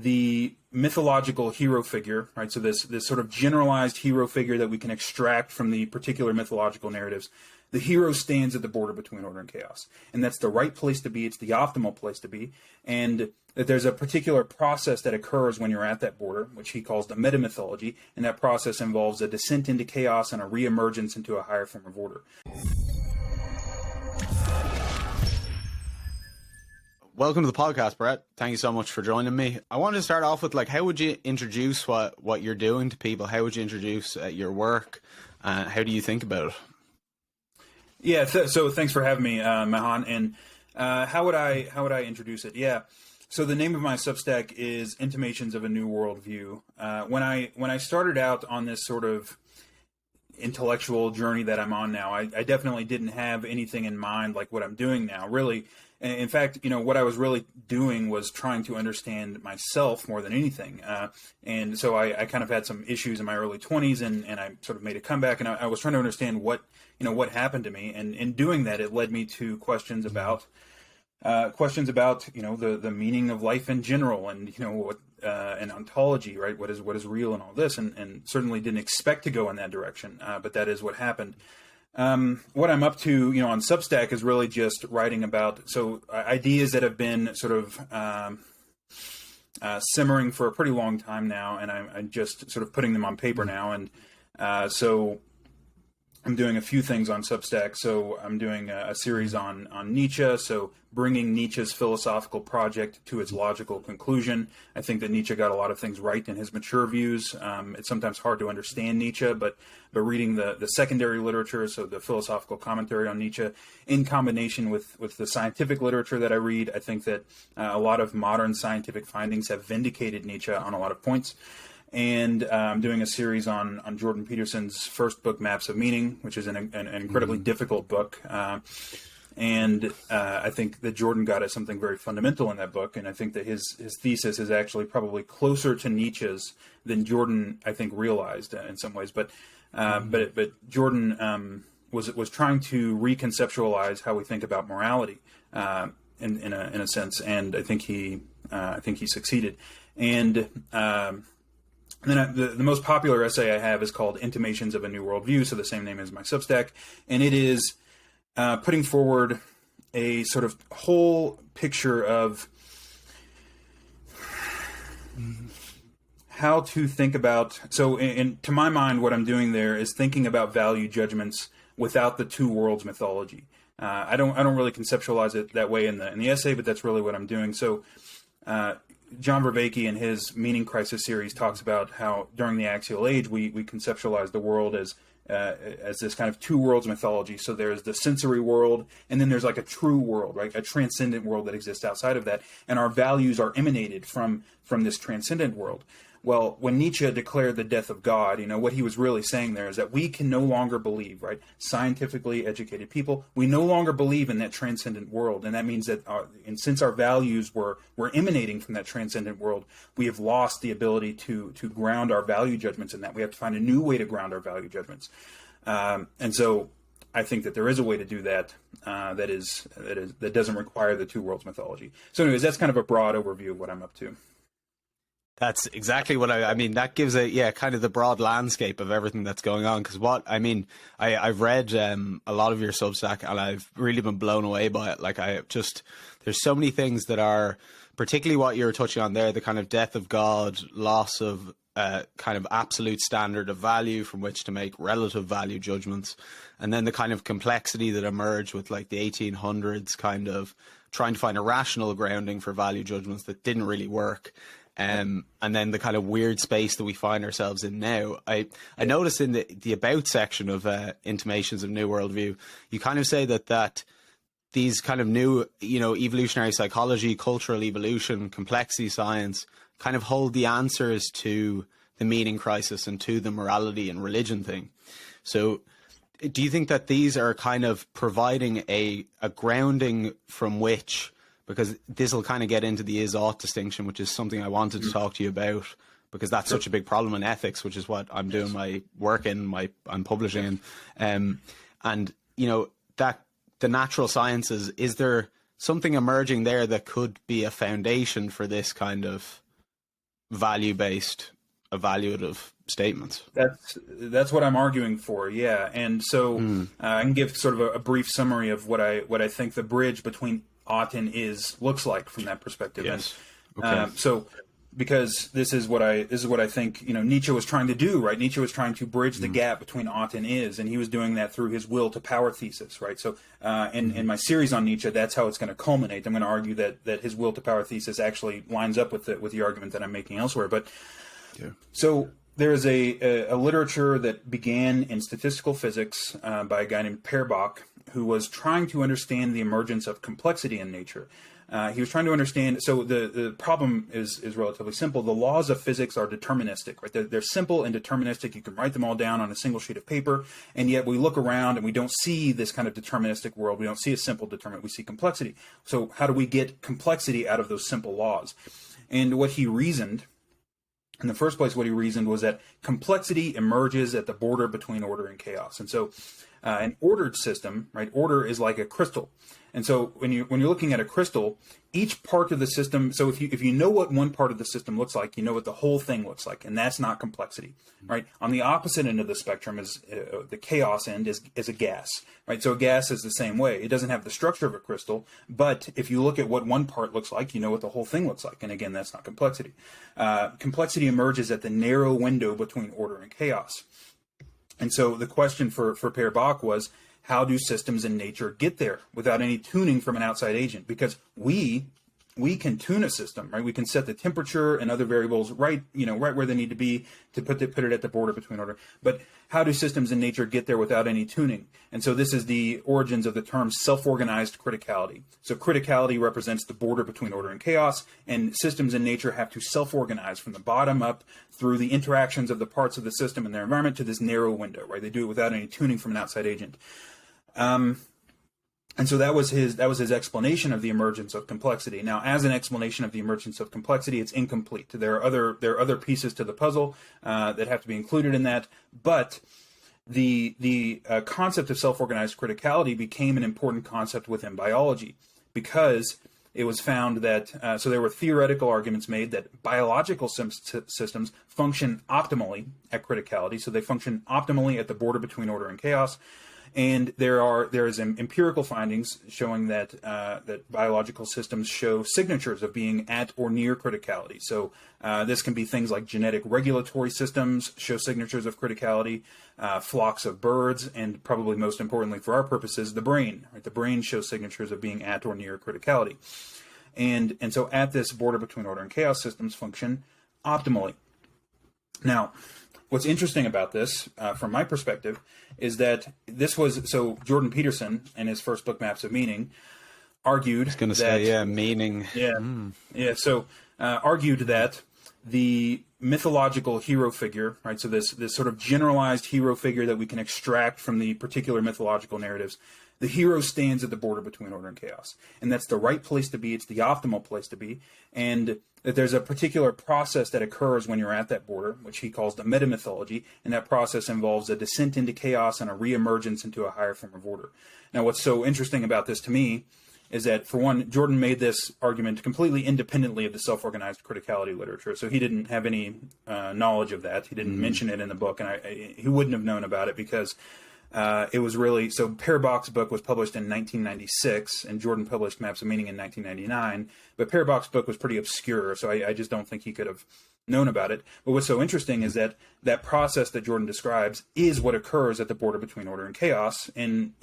the mythological hero figure, right? So this sort of generalized hero figure that we can extract from the particular mythological narratives. The hero stands at the border between order and chaos, and that's the right place to be. It's the optimal place to be, and that there's a particular process that occurs when you're at that border, which he calls the meta-mythology, and that process involves a descent into chaos and a re-emergence into a higher form of order. Welcome to the podcast, Brett. Thank you so much for joining me. I wanted to start off with, how would you introduce what you're doing to people? How would you introduce your work? How do you think about it? Yeah, so thanks for having me, Mahan. And how would I introduce it? Yeah, so the name of my Substack is Intimations of a New World View. When I started out on this sort of intellectual journey that I'm on now, I definitely didn't have anything in mind like what I'm doing now. Really, in fact, what I was really doing was trying to understand myself more than anything. And so I kind of had some issues in my early 20s, and I sort of made a comeback, and I was trying to understand what happened to me. And in doing that, it led me to questions about the meaning of life in general, and what and ontology, right? What is real, and all this, and certainly didn't expect to go in that direction, but that is what happened. What I'm up to, on Substack is really just writing about ideas that have been sort of simmering for a pretty long time now, and I'm just sort of putting them on paper now, and so I'm doing a few things on Substack. So I'm doing a series on Nietzsche, so bringing Nietzsche's philosophical project to its logical conclusion. I think that Nietzsche got a lot of things right in his mature views. It's sometimes hard to understand Nietzsche, but reading the secondary literature, so the philosophical commentary on Nietzsche, in combination with the scientific literature that I read, I think that a lot of modern scientific findings have vindicated Nietzsche on a lot of points. And I'm doing a series on Jordan Peterson's first book, Maps of Meaning, which is an incredibly difficult book. And I think that Jordan got at something very fundamental in that book, and I think that his thesis is actually probably closer to Nietzsche's than Jordan, I think, realized in some ways. But Jordan was trying to reconceptualize how we think about morality in a sense, and I think he succeeded. And then the most popular essay I have is called Intimations of a New World View, so the same name as my Substack, and it is putting forward a sort of whole picture of how to think about. So, to my mind, what I'm doing there is thinking about value judgments without the two worlds mythology. I don't really conceptualize it that way in the essay, but that's really what I'm doing. So, John Vervaeke in his Meaning Crisis series talks about how during the axial age we conceptualize the world as this kind of two worlds mythology. So there's the sensory world, and then there's like a true world, right? A transcendent world that exists outside of that, and our values are emanated from this transcendent world. Well, when Nietzsche declared the death of God, what he was really saying there is that we can no longer believe, right? Scientifically educated people, we no longer believe in that transcendent world. And that means that since our values were emanating from that transcendent world, we have lost the ability to ground our value judgments in that. We have to find a new way to ground our value judgments. And so I think that there is a way to do that that doesn't require the two worlds mythology. So anyways, that's kind of a broad overview of what I'm up to. That's exactly what I mean. That gives kind of the broad landscape of everything that's going on. Because I've read a lot of your Substack, and I've really been blown away by it. There's so many things that are, particularly what you're touching on there, the kind of death of God, loss of kind of absolute standard of value from which to make relative value judgments, and then the kind of complexity that emerged with the 1800s kind of trying to find a rational grounding for value judgments that didn't really work. And then the kind of weird space that we find ourselves in now. I noticed in the about section of Intimations of New World View, you kind of say that these kind of new, evolutionary psychology, cultural evolution, complexity science kind of hold the answers to the meaning crisis and to the morality and religion thing. So do you think that these are kind of providing a grounding from which, because this will kind of get into the is-ought distinction, which is something I wanted to talk to you about, because that's such a big problem in ethics, which is what I'm doing my work in, I'm publishing in. And, that the natural sciences, is there something emerging there that could be a foundation for this kind of value-based evaluative statements. That's what I'm arguing for, yeah. And so I can give sort of a brief summary of what I think the bridge between ought and is looks like from that perspective. Yes. And, Okay. so because this is what I think Nietzsche was trying to do, right? Nietzsche was trying to bridge the gap between ought and is, and he was doing that through his will to power thesis, right? So in my series on Nietzsche, that's how it's going to culminate. I'm going to argue that his will to power thesis actually lines up with the argument that I'm making elsewhere. But so there is a literature that began in statistical physics by a guy named Per Bach, who was trying to understand the emergence of complexity in nature. He was trying to understand. So the problem is relatively simple. The laws of physics are deterministic, right? They're simple and deterministic. You can write them all down on a single sheet of paper, and yet we look around and we don't see this kind of deterministic world. We don't see a simple determinant. We see complexity. So how do we get complexity out of those simple laws? And what he reasoned, in the first place, what he reasoned was that complexity emerges at the border between order and chaos. And so an ordered system, right? Order is like a crystal. And so when you're looking at a crystal, each part of the system, so if you know what one part of the system looks like, you know what the whole thing looks like, and that's not complexity, right? On the opposite end of the spectrum is the chaos end is a gas, right? So a gas is the same way. It doesn't have the structure of a crystal, but if you look at what one part looks like, you know what the whole thing looks like. And again, that's not complexity. Complexity emerges at the narrow window between order and chaos. And so the question for Per Bach was, how do systems in nature get there without any tuning from an outside agent? Because we can tune a system, right? We can set the temperature and other variables right where they need to be to put it at the border between order. But how do systems in nature get there without any tuning? And so this is the origins of the term self-organized criticality. So criticality represents the border between order and chaos, and systems in nature have to self-organize from the bottom up through the interactions of the parts of the system and their environment to this narrow window, right? They do it without any tuning from an outside agent. And so that was his explanation of the emergence of complexity. Now, as an explanation of the emergence of complexity, it's incomplete. There are other pieces to the puzzle that have to be included in that. But the concept of self-organized criticality became an important concept within biology because it was found that so there were theoretical arguments made that biological systems function optimally at criticality. So they function optimally at the border between order and chaos. And there is empirical findings showing that biological systems show signatures of being at or near criticality. So this can be things like genetic regulatory systems show signatures of criticality, flocks of birds, and probably most importantly for our purposes, the brain. Right? The brain shows signatures of being at or near criticality. And so at this border between order and chaos, systems function optimally. Now, what's interesting about this, from my perspective, is that this was, so Jordan Peterson, in his first book, Maps of Meaning, argued I was going to that, say, meaning. So argued that the mythological hero figure, right, so this sort of generalized hero figure that we can extract from the particular mythological narratives, the hero stands at the border between order and chaos. And that's the right place to be. It's the optimal place to be. And that there's a particular process that occurs when you're at that border, which he calls the meta-mythology. And that process involves a descent into chaos and a reemergence into a higher form of order. Now, what's so interesting about this to me is that, for one, Jordan made this argument completely independently of the self-organized criticality literature. So he didn't have any knowledge of that. He didn't mention it in the book. And he wouldn't have known about it because it was really, so Per Bach's book was published in 1996, and Jordan published Maps of Meaning in 1999. But Per Bach's book was pretty obscure, so I just don't think he could have known about it. But what's so interesting is that process that Jordan describes is what occurs at the border between order and chaos in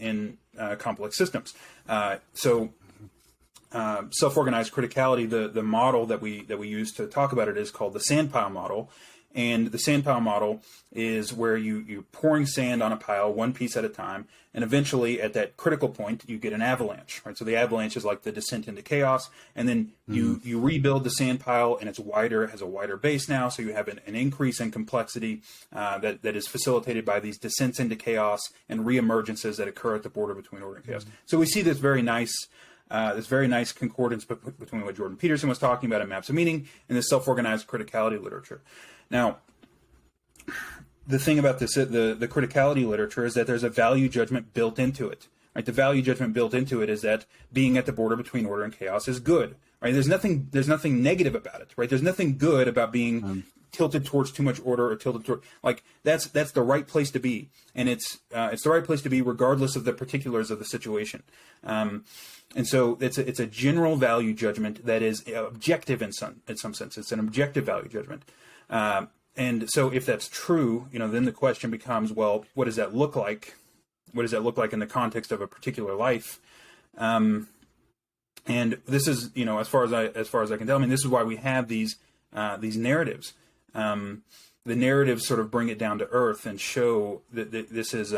complex systems. Self-organized criticality, the model that we use to talk about it is called the sand pile model. And the sand pile model is where you're pouring sand on a pile one piece at a time, and eventually at that critical point you get an avalanche, right? So the avalanche is like the descent into chaos, and then you rebuild the sand pile, and it's wider, it has a wider base now, so you have an increase in complexity that is facilitated by these descents into chaos and reemergences that occur at the border between order and chaos. So we see this very nice concordance between what Jordan Peterson was talking about in Maps of Meaning and the self-organized criticality literature. Now, the thing about this, the criticality literature, is that there's a value judgment built into it. Right? The value judgment built into it is that being at the border between order and chaos is good. right? There's nothing negative about it, right? There's nothing good about being tilted towards too much order or tilted toward, like, that's the right place to be, and it's the right place to be regardless of the particulars of the situation. And so it's a general value judgment that is objective in some sense. It's an objective value judgment. And so if that's true, then the question becomes, well, what does that look like? What does that look like in the context of a particular life? And this is, as far as I can tell, this is why we have these narratives. The narratives sort of bring it down to earth and show that this is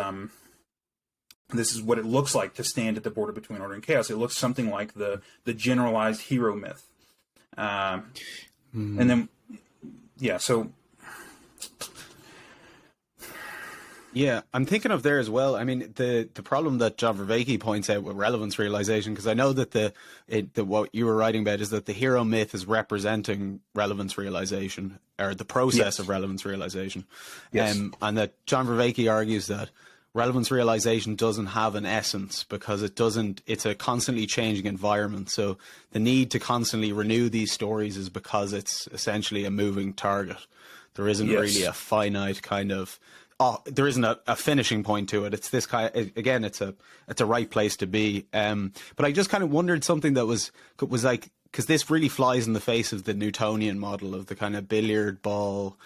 what it looks like to stand at the border between order and chaos. It looks something like the generalized hero myth. And then, so. Yeah, I'm thinking of there as well. The problem that John Vervaeke points out with relevance realization, because I know that what you were writing about is that the hero myth is representing relevance realization, or the process of relevance realization. Yes. And that John Vervaeke argues that relevance realization doesn't have an essence because it's a constantly changing environment. So the need to constantly renew these stories is because it's essentially a moving target. There isn't really a finite kind of, there isn't a finishing point to it. It's this kind of, again, it's a right place to be. But I just kind of wondered something that was like, because this really flies in the face of the Newtonian model of the kind of billiard ball,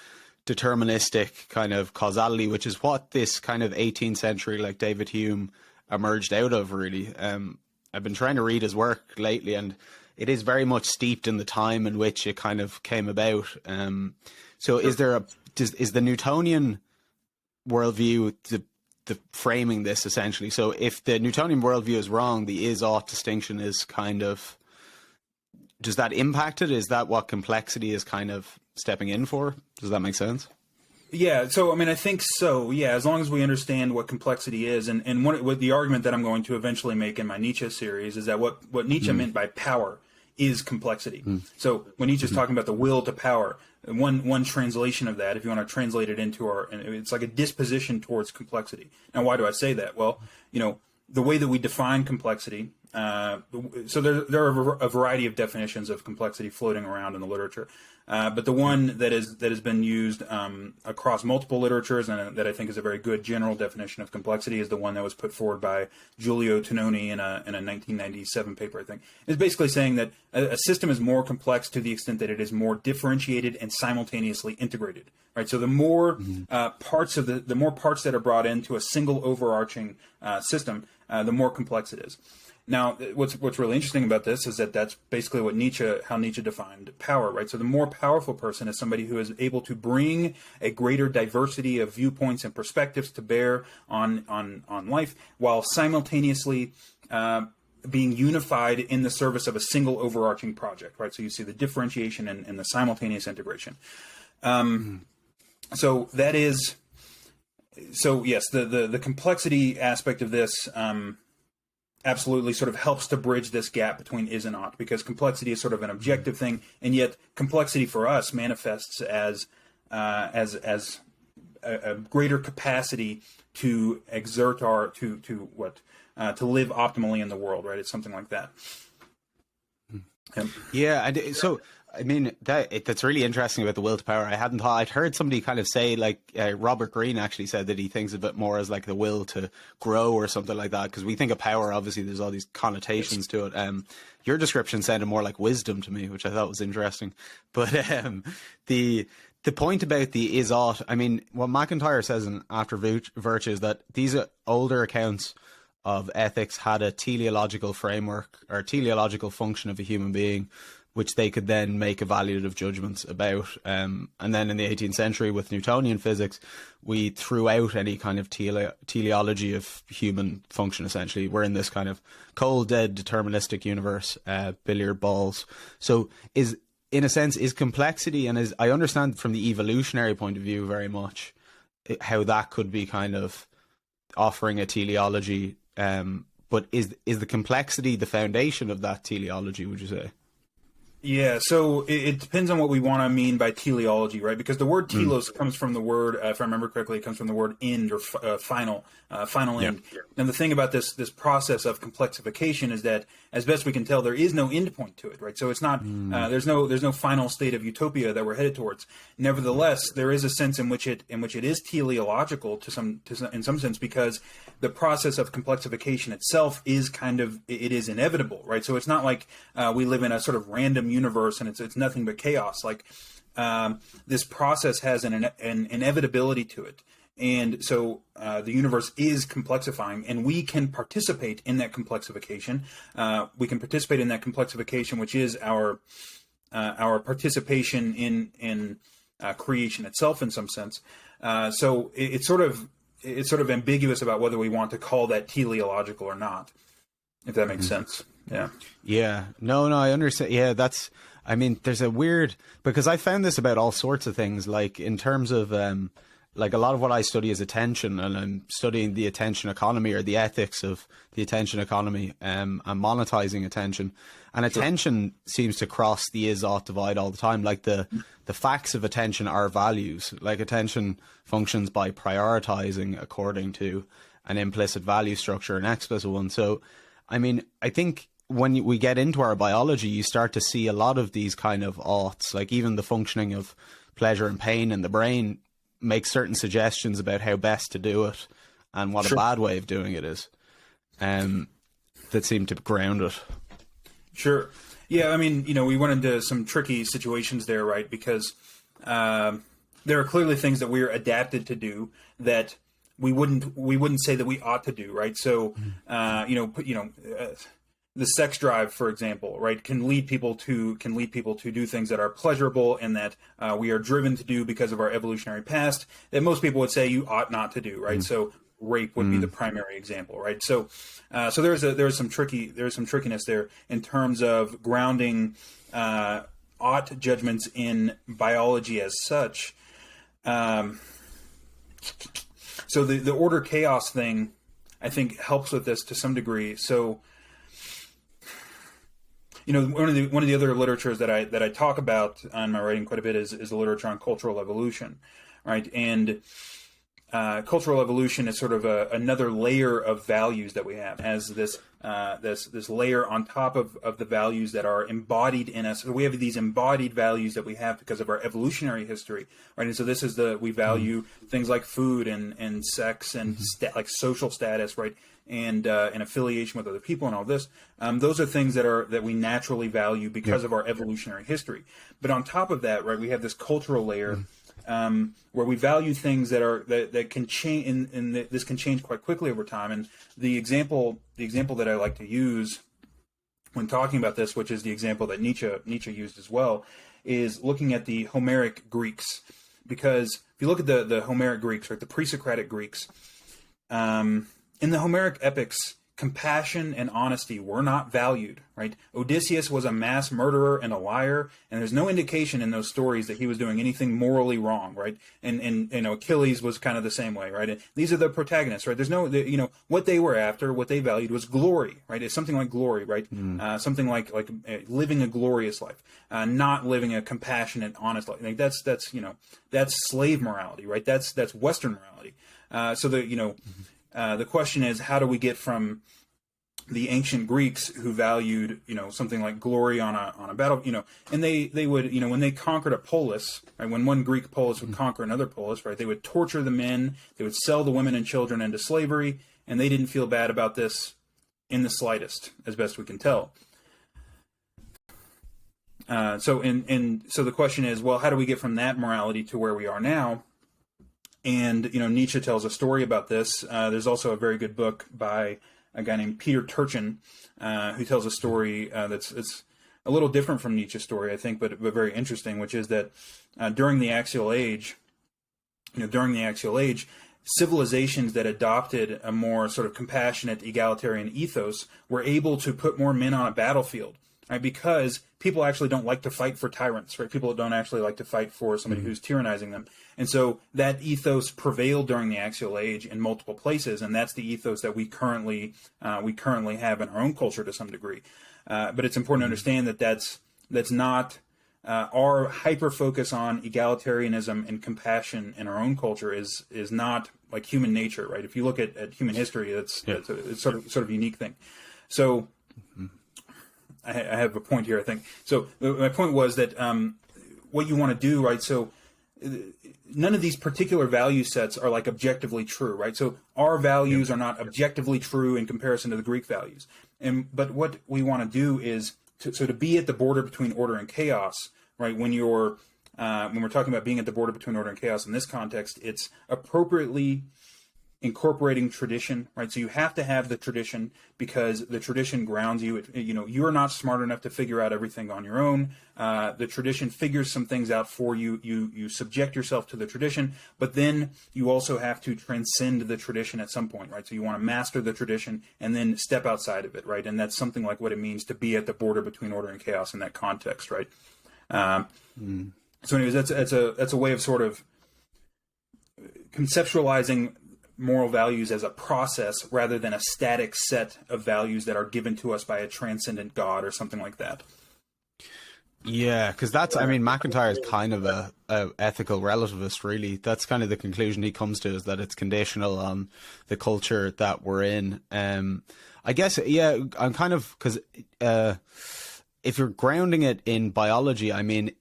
deterministic kind of causality, which is what this kind of 18th century, like David Hume, emerged out of, really. I've been trying to read his work lately, and it is very much steeped in the time in which it kind of came about. So is the Newtonian worldview the framing this essentially? So if the Newtonian worldview is wrong, the is-ought distinction is kind of, does that impact it? Is that what complexity is kind of stepping in for? Does that make sense? Yeah, so I think so. Yeah, as long as we understand what complexity is, and what the argument that I'm going to eventually make in my Nietzsche series is that what Nietzsche meant by power is complexity. So when Nietzsche's talking about the will to power, one translation of that, if you want to translate it into it's like a disposition towards complexity. Now, why do I say that? Well, the way that we define complexity. So there are a variety of definitions of complexity floating around in the literature, but the one that has been used across multiple literatures and that I think is a very good general definition of complexity is the one that was put forward by Giulio Tononi in a 1997 paper. I think it's basically saying that a system is more complex to the extent that it is more differentiated and simultaneously integrated. Right. So the more parts that are brought into a single overarching system, the more complex it is. Now, what's really interesting about this is that that's basically how Nietzsche defined power, right? So the more powerful person is somebody who is able to bring a greater diversity of viewpoints and perspectives to bear on life, while simultaneously being unified in the service of a single overarching project, right? So you see the differentiation and the simultaneous integration. So that is, yes, the complexity aspect of this. Absolutely sort of helps to bridge this gap between is and ought, because complexity is sort of an objective thing, and yet complexity for us manifests as a greater capacity to exert to live optimally in the world, right? It's something like that. Yeah, so that's really interesting about the will to power. I'd heard somebody kind of say, like Robert Greene actually said that he thinks of it more as like the will to grow or something like that, because we think of power, obviously there's all these connotations to it. Your description sounded more like wisdom to me, which I thought was interesting. But the point about the is ought, what McIntyre says in After Virtue is that these older accounts of ethics had a teleological framework or teleological function of a human being, which they could then make evaluative judgments about. And then in the 18th century with Newtonian physics, we threw out any kind of teleology of human function, essentially. We're in this kind of cold, dead, deterministic universe, billiard balls. So in a sense, is complexity, and I understand from the evolutionary point of view very much how that could be kind of offering a teleology. But is the complexity the foundation of that teleology, would you say? Yeah, so it depends on what we want to mean by teleology, right? Because the word telos comes from the word, if I remember correctly, it comes from the word end or final end. And the thing about this process of complexification is that, as best we can tell, there is no end point to it, right? So it's not there's no final state of utopia that we're headed towards. Nevertheless, there is a sense in which it is teleological in some sense, because the process of complexification itself is it is inevitable, right? So it's not like we live in a sort of random universe and it's nothing but chaos. Like this process has an inevitability to it, and so the universe is complexifying, and we can participate in that complexification. We can participate in that complexification, which is our participation in creation itself, in some sense. So it's sort of ambiguous about whether we want to call that teleological or not, if that makes sense. Yeah. Yeah. No, I understand. Yeah, there's a weird, because I found this about all sorts of things, like in terms of, like a lot of what I study is attention, and I'm studying the attention economy, or the ethics of the attention economy, and monetizing attention. And attention seems to cross the is-ought divide all the time. Like the facts of attention are values. Like attention functions by prioritizing according to an implicit value structure, an explicit one. So, I mean, I think when we get into our biology, you start to see a lot of these kind of oughts, like even the functioning of pleasure and pain in the brain makes certain suggestions about how best to do it and what a bad way of doing it is, that seem to ground it. Sure. Yeah, I mean, we went into some tricky situations there, right? Because there are clearly things that we're adapted to do that we wouldn't say that we ought to do, right? So, the sex drive, for example, right, can lead people to do things that are pleasurable and that we are driven to do because of our evolutionary past that most people would say you ought not to do, right? So rape would be the primary example, right? So there's some trickiness there in terms of grounding ought judgments in biology as such. So the order chaos thing, I think, helps with this to some degree. So, one of the other literatures that I talk about on my writing quite a bit is the literature on cultural evolution, right? And cultural evolution is sort of another layer of values that we have, as this layer on top of the values that are embodied in us. So we have these embodied values that we have because of our evolutionary history, right? And so this is we value things like food and sex and like social status, right? And affiliation with other people and all this. Those are things that we naturally value because of our evolutionary history. But on top of that, right, we have this cultural layer where we value things that can change, and this can change quite quickly over time. And the example that I like to use when talking about this, which is the example that Nietzsche used as well, is looking at the Homeric Greeks. Because if you look at the Homeric Greeks, right, the pre-Socratic Greeks, in the Homeric epics, compassion and honesty were not valued, right? Odysseus was a mass murderer and a liar, and there's no indication in those stories that he was doing anything morally wrong, right? And Achilles was kind of the same way, right? And these are the protagonists, right? There's no, what they were after, what they valued was glory, right? It's something like glory, right? Something like living a glorious life, not living a compassionate, honest life. Like that's slave morality, right? That's Western morality. So the question is, how do we get from the ancient Greeks who valued, something like glory on a battle, and they would, when they conquered a polis, right, when one Greek polis would conquer another polis, right, they would torture the men, they would sell the women and children into slavery, and they didn't feel bad about this in the slightest, as best we can tell. So the question is, well, how do we get from that morality to where we are now? And, Nietzsche tells a story about this. There's also a very good book by a guy named Peter Turchin, who tells a story it's a little different from Nietzsche's story, I think, but very interesting, which is that during the Axial Age, civilizations that adopted a more sort of compassionate, egalitarian ethos were able to put more men on a battlefield, right? Because people actually don't like to fight for tyrants, right? People don't actually like to fight for somebody who's tyrannizing them. And so that ethos prevailed during the Axial Age in multiple places, and that's the ethos that we currently have in our own culture to some degree. But it's important to understand that that's not our hyper focus on egalitarianism and compassion in our own culture is not like human nature, right? If you look at human history, it's sort of a unique thing. So I have a point here, I think. So my point was that what you want to do, right? So none of these particular value sets are like objectively true, right? So our values are not objectively true in comparison to the Greek values. But what we want to do is to be at the border between order and chaos, right? When we're talking about being at the border between order and chaos in this context, it's appropriately incorporating tradition, right? So you have to have the tradition because the tradition grounds you. You are not smart enough to figure out everything on your own. The tradition figures some things out for you. You subject yourself to the tradition, but then you also have to transcend the tradition at some point, right? So you want to master the tradition and then step outside of it, right? And that's something like what it means to be at the border between order and chaos in that context, right? So anyways, that's a way of sort of conceptualizing moral values as a process rather than a static set of values that are given to us by a transcendent God or something like that. Yeah, because McIntyre is kind of a ethical relativist, really. That's kind of the conclusion he comes to, is that it's conditional on the culture that we're in. I guess, yeah, I'm kind of, because if you're grounding it in biology, I mean,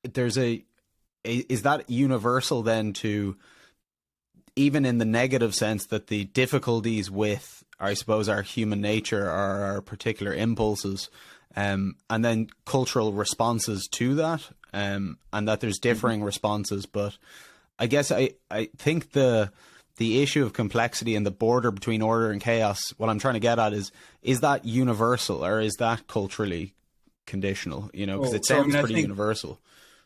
is that universal then to, even in the negative sense, that the difficulties with, I suppose, our human nature or our particular impulses, and then cultural responses to that, and that there's differing responses. But I guess I think the issue of complexity and the border between order and chaos, what I'm trying to get at is that universal or is that culturally conditional? Because it sounds pretty universal.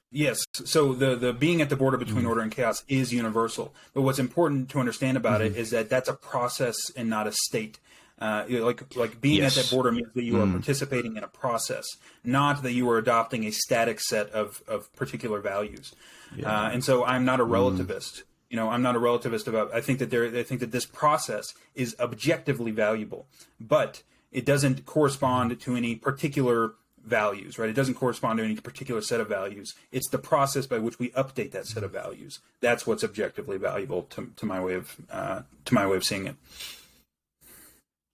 Yes. So the being at the border between order and chaos is universal. But what's important to understand about it is that that's a process and not a state. Like being at that border means that you are participating in a process, not that you are adopting a static set of particular values. Yeah. And so I'm not a relativist. I'm not a relativist about. I think that this process is objectively valuable, but it doesn't correspond to any particular values, right? It doesn't correspond to any particular set of values. It's the process by which we update that set of values. That's what's objectively valuable to my way of seeing it.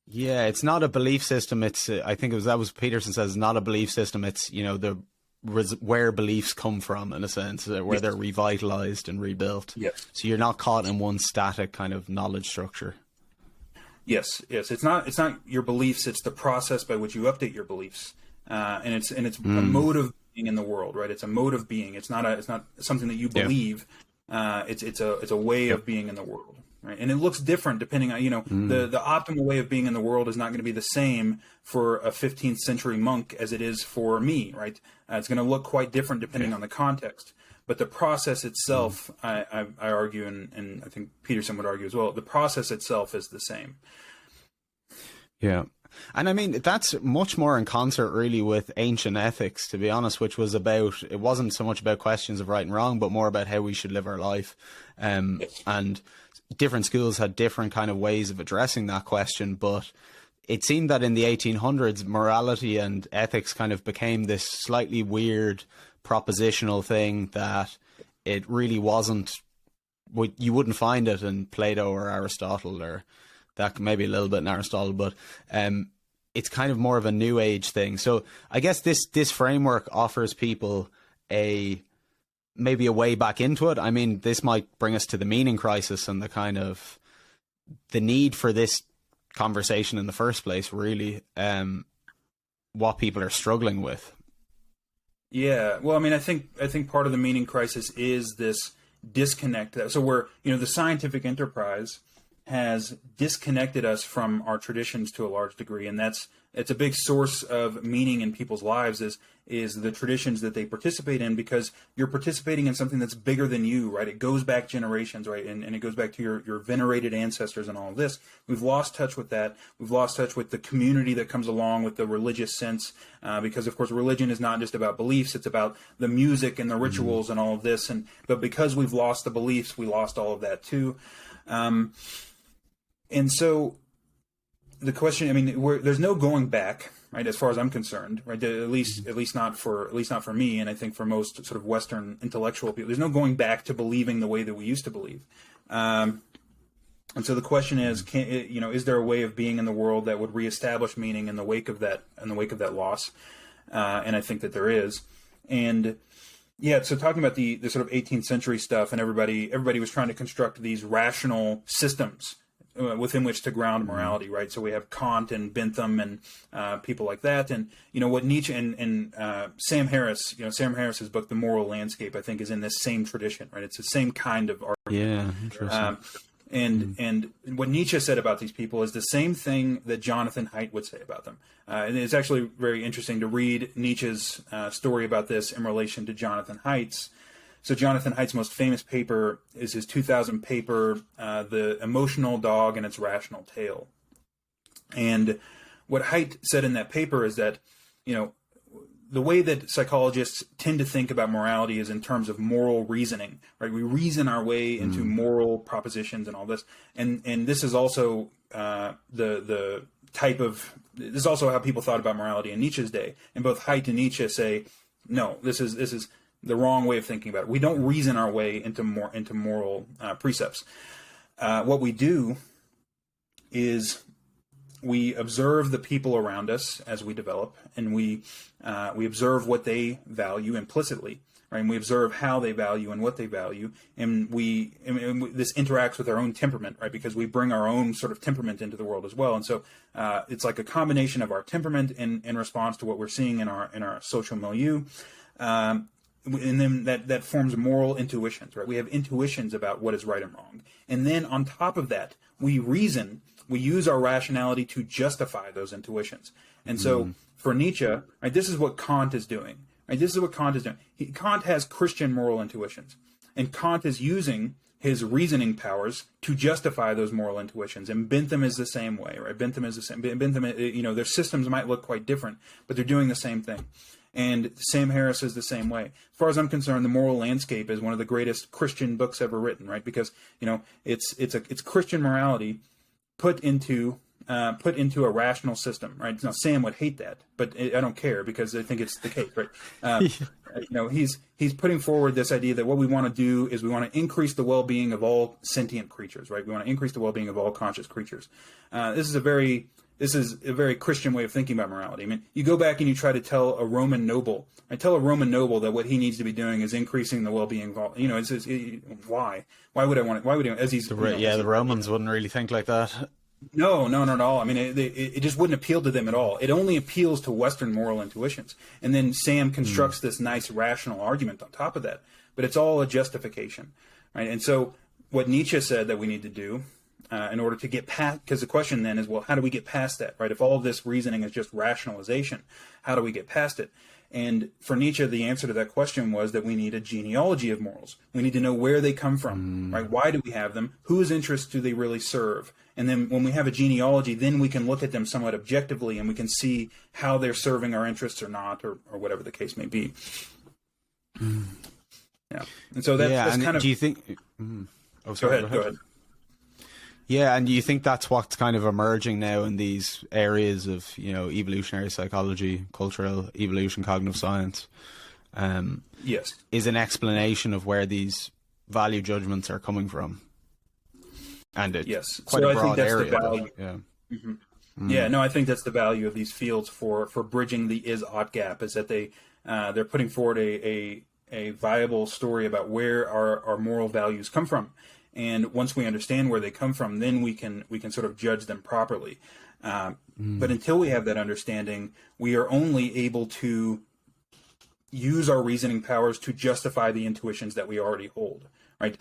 Yeah, it's not a belief system. It's I think that was Peterson says, not a belief system. It's where beliefs come from, in a sense, where they're revitalized and rebuilt. Yes. So you're not caught in one static kind of knowledge structure. Yes. It's not your beliefs. It's the process by which you update your beliefs. And it's a mode of being in the world, right? It's a mode of being. It's not something that you believe. It's a way of being in the world, right? And it looks different depending on the optimal way of being in the world is not going to be the same for a 15th century monk as it is for me, right? It's going to look quite different depending on the context. But the process itself, I argue, and I think Peterson would argue as well, the process itself is the same. Yeah. And I mean, that's much more in concert really with ancient ethics, to be honest, which was it wasn't so much about questions of right and wrong, but more about how we should live our life. And different schools had different kind of ways of addressing that question. But it seemed that in the 1800s, morality and ethics kind of became this slightly weird propositional thing that it really wasn't, you wouldn't find it in Plato or Aristotle, or that maybe a little bit in Aristotle, but it's kind of more of a new age thing. So I guess this framework offers people maybe a way back into it. I mean, this might bring us to the meaning crisis and the kind of the need for this conversation in the first place, really, what people are struggling with. Yeah, well, I mean, I think part of the meaning crisis is this disconnect. So we're, the scientific enterprise has disconnected us from our traditions to a large degree, and it's a big source of meaning in people's lives is the traditions that they participate in, because you're participating in something that's bigger than you, right? It goes back generations, right? And it goes back to your venerated ancestors and all of this. We've lost touch with that. We've lost touch with the community that comes along with the religious sense, because of course religion is not just about beliefs, it's about the music and the rituals and all of this. But because we've lost the beliefs, we lost all of that too. And so the question, I mean, there's no going back, right? As far as I'm concerned, right? At least not for me, and I think for most sort of Western intellectual people, there's no going back to believing the way that we used to believe. And so the question is, is there a way of being in the world that would reestablish meaning in the wake of that loss? And I think that there is. And yeah, so talking about the sort of 18th century stuff, and everybody was trying to construct these rational systems within which to ground morality, right? So we have Kant and Bentham and people like that, and what Nietzsche and Sam Harris, Sam Harris's book, The Moral Landscape, I think is in this same tradition, right? It's the same kind of argument. Yeah, interesting. And what Nietzsche said about these people is the same thing that Jonathan Haidt would say about them. And it's actually very interesting to read Nietzsche's story about this in relation to Jonathan Haidt's. So Jonathan Haidt's most famous paper is his 2000 paper, The Emotional Dog and Its Rational Tail. And what Haidt said in that paper is that, the way that psychologists tend to think about morality is in terms of moral reasoning, right? We reason our way into moral propositions and all this, and this is also the type of this is also how people thought about morality in Nietzsche's day. And both Haidt and Nietzsche say, no, this is the wrong way of thinking about it. We don't reason our way into moral precepts. What we do is we observe the people around us as we develop, and we observe what they value implicitly, right? And we observe how they value and what they value, and this interacts with our own temperament, right? Because we bring our own sort of temperament into the world as well, and so it's like a combination of our temperament in response to what we're seeing in our social milieu, and then that forms moral intuitions, right? We have intuitions about what is right and wrong, and then on top of that, we reason. We use our rationality to justify those intuitions. And so for Nietzsche, right, this is what Kant is doing. Right? This is what Kant is doing. Kant has Christian moral intuitions. And Kant is using his reasoning powers to justify those moral intuitions. And Bentham is the same way, right? Bentham is the same. Bentham, their systems might look quite different, but they're doing the same thing. And Sam Harris is the same way. As far as I'm concerned, The Moral Landscape is one of the greatest Christian books ever written, right? Because, it's Christian morality put into a rational system, right? Now Sam would hate that, but I don't care because I think it's the case, right? He's putting forward this idea that what we want to do is we want to increase the well-being of all sentient creatures, right? We want to increase the well-being of all conscious creatures. This is a very Christian way of thinking about morality. I mean, you go back and you try to tell a Roman noble, that what he needs to be doing is increasing the well-being of all. Why? Why would I want it? Why would he? As he's the Romans wouldn't really think like that. No, not at all. I mean, it just wouldn't appeal to them at all. It only appeals to Western moral intuitions. And then Sam constructs this nice rational argument on top of that. But it's all a justification, right? And so what Nietzsche said that we need to do in order to get past, because the question then is, well, how do we get past that, right? If all of this reasoning is just rationalization, how do we get past it? And for Nietzsche, the answer to that question was that we need a genealogy of morals. We need to know where they come from, right? Why do we have them? Whose interests do they really serve? And then when we have a genealogy, then we can look at them somewhat objectively and we can see how they're serving our interests or not, or whatever the case may be. Yeah. And so that's kind of... Do you think... Oh, sorry, go ahead. Yeah, and do you think that's what's kind of emerging now in these areas of, evolutionary psychology, cultural evolution, cognitive science? Yes. Is an explanation of where these value judgments are coming from? And it's quite a broad area. The value. Yeah, no, I think that's the value of these fields for bridging the is-ought gap, is that they're putting forward a viable story about where our moral values come from. And once we understand where they come from, then we can sort of judge them properly. But until we have that understanding, we are only able to use our reasoning powers to justify the intuitions that we already hold, right?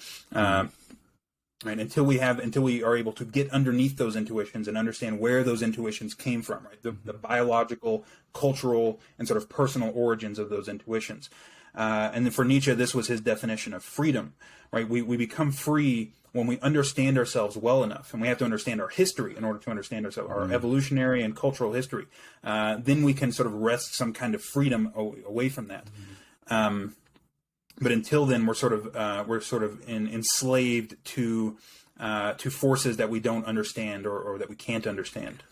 Right. Until we are able to get underneath those intuitions and understand where those intuitions came from, right? The biological, cultural, and sort of personal origins of those intuitions. And then for Nietzsche, this was his definition of freedom, right? We become free when we understand ourselves well enough, and we have to understand our history in order to understand ourselves, our evolutionary and cultural history. Then we can sort of wrest some kind of freedom away from that. But until then, we're sort of enslaved to forces that we don't understand or that we can't understand.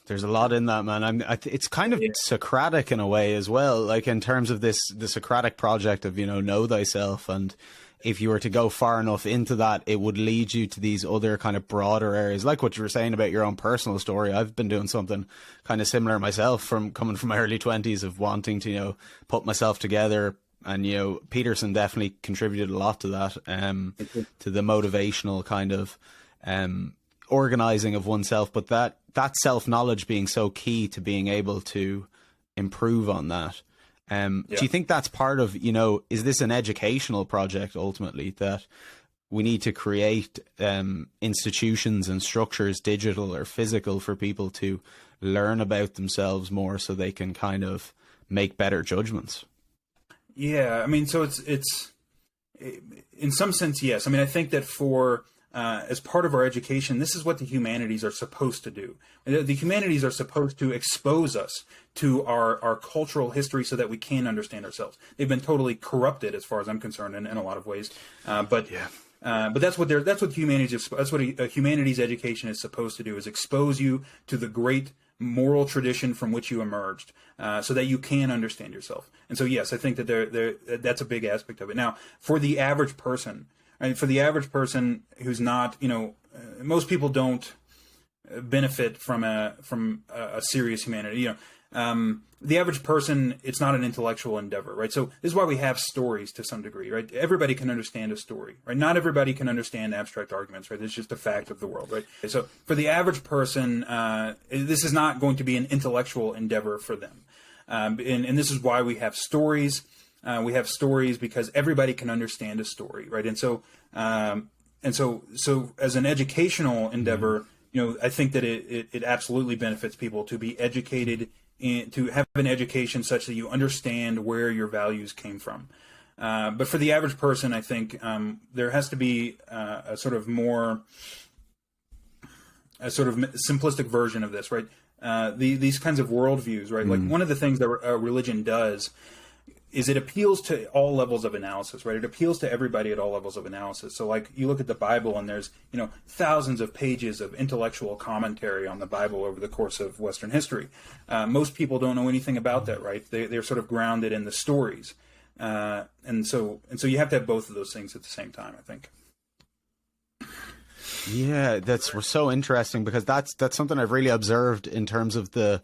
There's a lot in that, man. It's kind of Socratic in a way as well, like in terms of the Socratic project of, know thyself. And if you were to go far enough into that, it would lead you to these other kind of broader areas, like what you were saying about your own personal story. I've been doing something kind of similar myself, from coming from my early 20s of wanting to, put myself together. And, Peterson definitely contributed a lot to that, to the motivational kind of organizing of oneself. But that self-knowledge being so key to being able to improve on that. Do you think that's part of, is this an educational project ultimately, that we need to create institutions and structures, digital or physical, for people to learn about themselves more so they can kind of make better judgments? Yeah, I mean, so it's in some sense, yes. I mean, I think that as part of our education, this is what the humanities are supposed to do. The humanities are supposed to expose us to our cultural history so that we can understand ourselves. They've been totally corrupted, as far as I'm concerned, in a lot of ways. But that's what humanities. That's what a humanities education is supposed to do: is expose you to the great moral tradition from which you emerged, so that you can understand yourself. And so, yes, I think that that's a big aspect of it. Now, for the average person. Right, for the average person who's not, most people don't benefit from a serious humanity. The average person, it's not an intellectual endeavor, right? So this is why we have stories to some degree, right? Everybody can understand a story, right? Not everybody can understand abstract arguments, right? It's just a fact of the world, right? So for the average person, this is not going to be an intellectual endeavor for them, and this is why we have stories. We have stories because everybody can understand a story, right? And so as an educational endeavor, I think that it absolutely benefits people to be educated, to have an education such that you understand where your values came from. But for the average person, I think there has to be a sort of simplistic version of this, right? These kinds of worldviews, right? Like one of the things that religion does is it appeals to all levels of analysis, right? It appeals to everybody at all levels of analysis. So like you look at the Bible and there's, thousands of pages of intellectual commentary on the Bible over the course of Western history. Most people don't know anything about that, right? They're sort of grounded in the stories. And so you have to have both of those things at the same time, I think. Yeah, that's so interesting, because that's something I've really observed in terms of the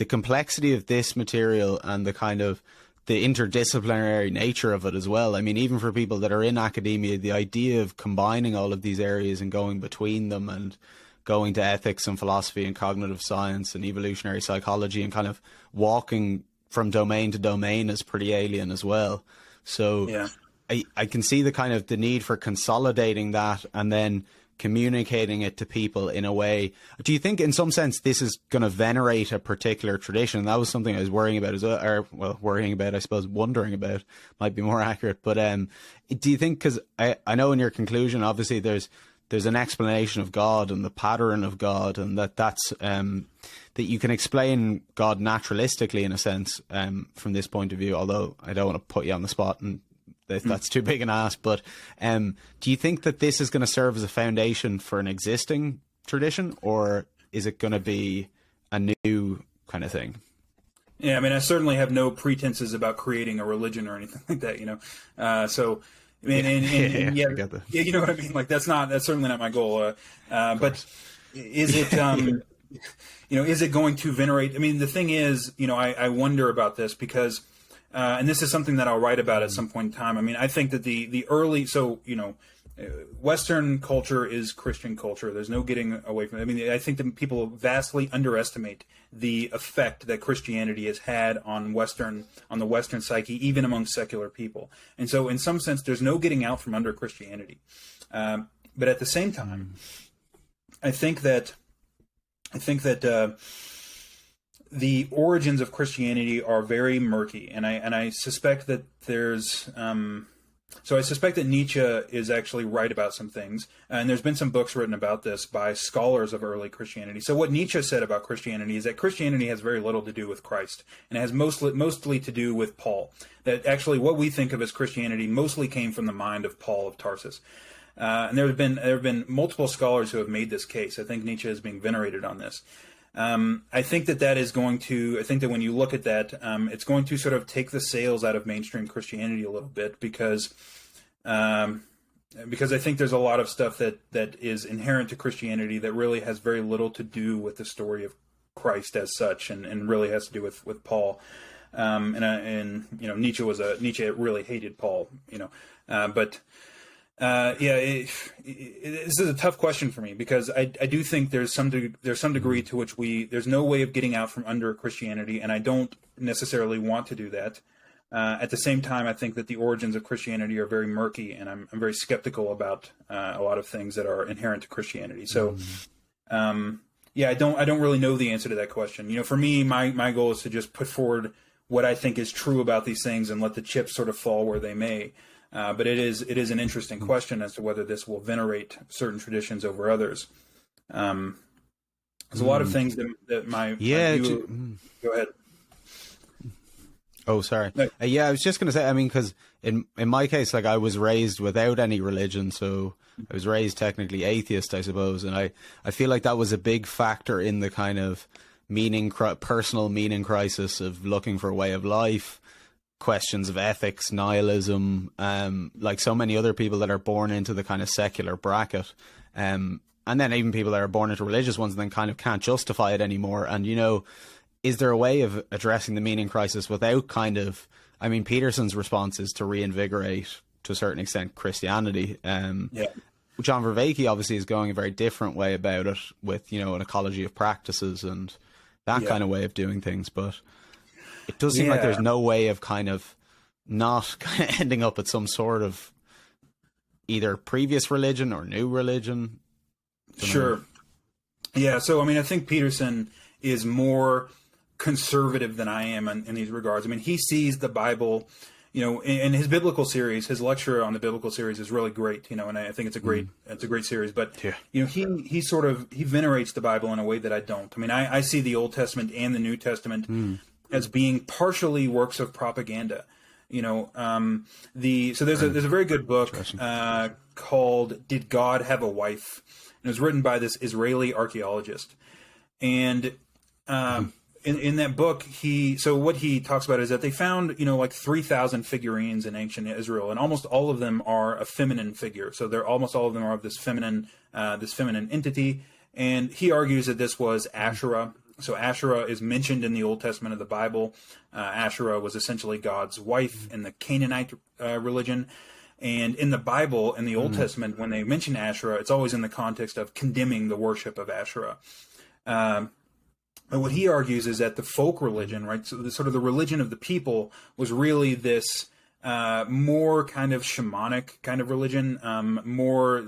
complexity of this material and the kind of the interdisciplinary nature of it as well. I mean, even for people that are in academia, the idea of combining all of these areas and going between them and going to ethics and philosophy and cognitive science and evolutionary psychology and kind of walking from domain to domain is pretty alien as well. So yeah. I can see the kind of the need for consolidating that and then communicating it to people in a way. Do you think in some sense this is going to venerate a particular tradition? That was something I was worrying about as well, or worrying about, I suppose, wondering about might be more accurate. But do you think, because I know in your conclusion, obviously there's an explanation of God and the pattern of God, and that's that you can explain God naturalistically in a sense from this point of view, although I don't want to put you on the spot and that's too big an ask, but do you think that this is going to serve as a foundation for an existing tradition, or is it going to be a new kind of thing? Yeah, I mean, I certainly have no pretenses about creating a religion or anything like that, So, I mean, yeah, you know what I mean? Like, that's certainly not my goal. But is it, is it going to venerate? I mean, the thing is, I wonder about this because, and this is something that I'll write about at some point in time. I mean, I think that the early, Western culture is Christian culture. There's no getting away from it. I mean, I think that people vastly underestimate the effect that Christianity has had on the Western psyche, even among secular people. And so, in some sense, there's no getting out from under Christianity. But at the same time, I think that the origins of Christianity are very murky, and I suspect that there's I suspect that Nietzsche is actually right about some things, and there's been some books written about this by scholars of early Christianity. So what Nietzsche said about Christianity is that Christianity has very little to do with Christ, and it has mostly to do with Paul. That actually what we think of as Christianity mostly came from the mind of Paul of Tarsus. And there have been multiple scholars who have made this case. I think Nietzsche is being venerated on this. I think that is going to. I think that when you look at that, it's going to sort of take the sails out of mainstream Christianity a little bit because I think there's a lot of stuff that is inherent to Christianity that really has very little to do with the story of Christ as such, and really has to do with Paul. Nietzsche really hated Paul, but this is a tough question for me because I do think there's some degree to which there's no way of getting out from under Christianity, and I don't necessarily want to do that. At the same time, I think that the origins of Christianity are very murky, and I'm very skeptical about a lot of things that are inherent to Christianity. So, I don't really know the answer to that question. For me, my goal is to just put forward what I think is true about these things and let the chips sort of fall where they may. But it is an interesting question as to whether this will venerate certain traditions over others. There's a lot of things that my view... Go ahead. Oh, sorry. No. I was just going to say, because in my case, like, I was raised without any religion, so I was raised technically atheist, I suppose, and I feel like that was a big factor in the kind of personal meaning crisis of looking for a way of life, questions of ethics, nihilism, like so many other people that are born into the kind of secular bracket, and then even people that are born into religious ones and then kind of can't justify it anymore. And, is there a way of addressing the meaning crisis without Peterson's response is to reinvigorate, to a certain extent, Christianity. John Vervaeke obviously is going a very different way about it with, an ecology of practices and that kind of way of doing things. But it does seem like there's no way of kind of not ending up at some sort of either previous religion or new religion. Sure. Yeah. So, I think Peterson is more conservative than I am in these regards. He sees the Bible, in his biblical series. His lecture on the biblical series is really great, and I think it's a great series. But he venerates the Bible in a way that I don't. I see the Old Testament and the New Testament as being partially works of propaganda. So there's a very good book called "Did God Have a Wife?" And it was written by this Israeli archaeologist, and in that book, what he talks about is that they found, like 3,000 figurines in ancient Israel, and almost all of them are a feminine figure. So almost all of them are of this feminine entity. And he argues that this was Asherah. So Asherah is mentioned in the Old Testament of the Bible. Asherah was essentially God's wife in the Canaanite religion. And in the Bible, in the Old Testament, when they mention Asherah, it's always in the context of condemning the worship of Asherah. But what he argues is that the folk religion, right, so the religion of the people was really this more kind of shamanic kind of religion, more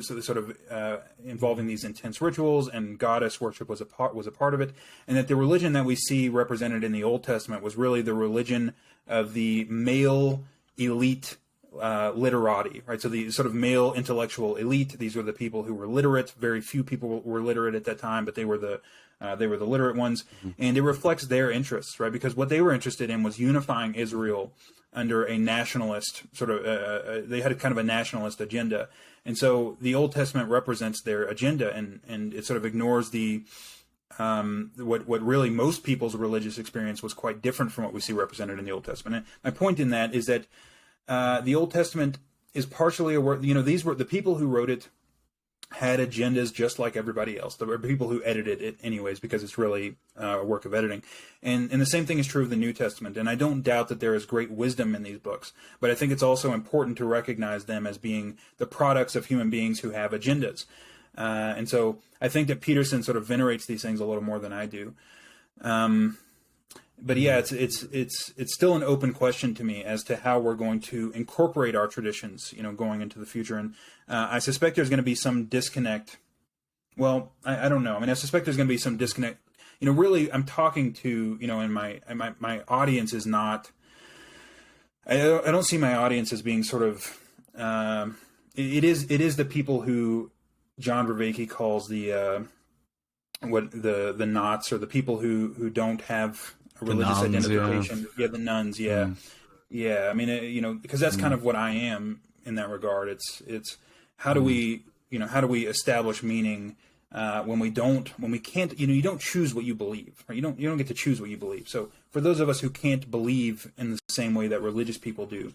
involving these intense rituals, and goddess worship was a part of it, and that the religion that we see represented in the Old Testament was really the religion of the male elite literati, right? So the sort of male intellectual elite. These were the people who were literate. Very few people were literate at that time, but they were the literate ones, and it reflects their interests, right? Because what they were interested in was unifying Israel under a nationalist they had kind of a nationalist agenda, and so the Old Testament represents their agenda, and it sort of ignores what really most people's religious experience was quite different from what we see represented in the Old Testament. And my point in that is that the Old Testament is partially these were the people who wrote it had agendas just like everybody else. There were people who edited it anyways, because it's really a work of editing. And the same thing is true of the New Testament. And I don't doubt that there is great wisdom in these books, but I think it's also important to recognize them as being the products of human beings who have agendas. And so I think that Peterson sort of venerates these things a little more than I do. But yeah, it's still an open question to me as to how we're going to incorporate our traditions, going into the future. And I suspect there's going to be some disconnect. Well, I don't know. I suspect there's going to be some disconnect. Really, I'm talking to, and my audience is not. I don't see my audience as being sort of. It is the people who John Vervaeke calls the knots, or the people who don't have a religious identification. Yeah, the nuns. Yeah. Yeah. Because that's kind of what I am in that regard. It's how do we establish meaning when we can't, you don't choose what you believe, right? You don't get to choose what you believe. So for those of us who can't believe in the same way that religious people do,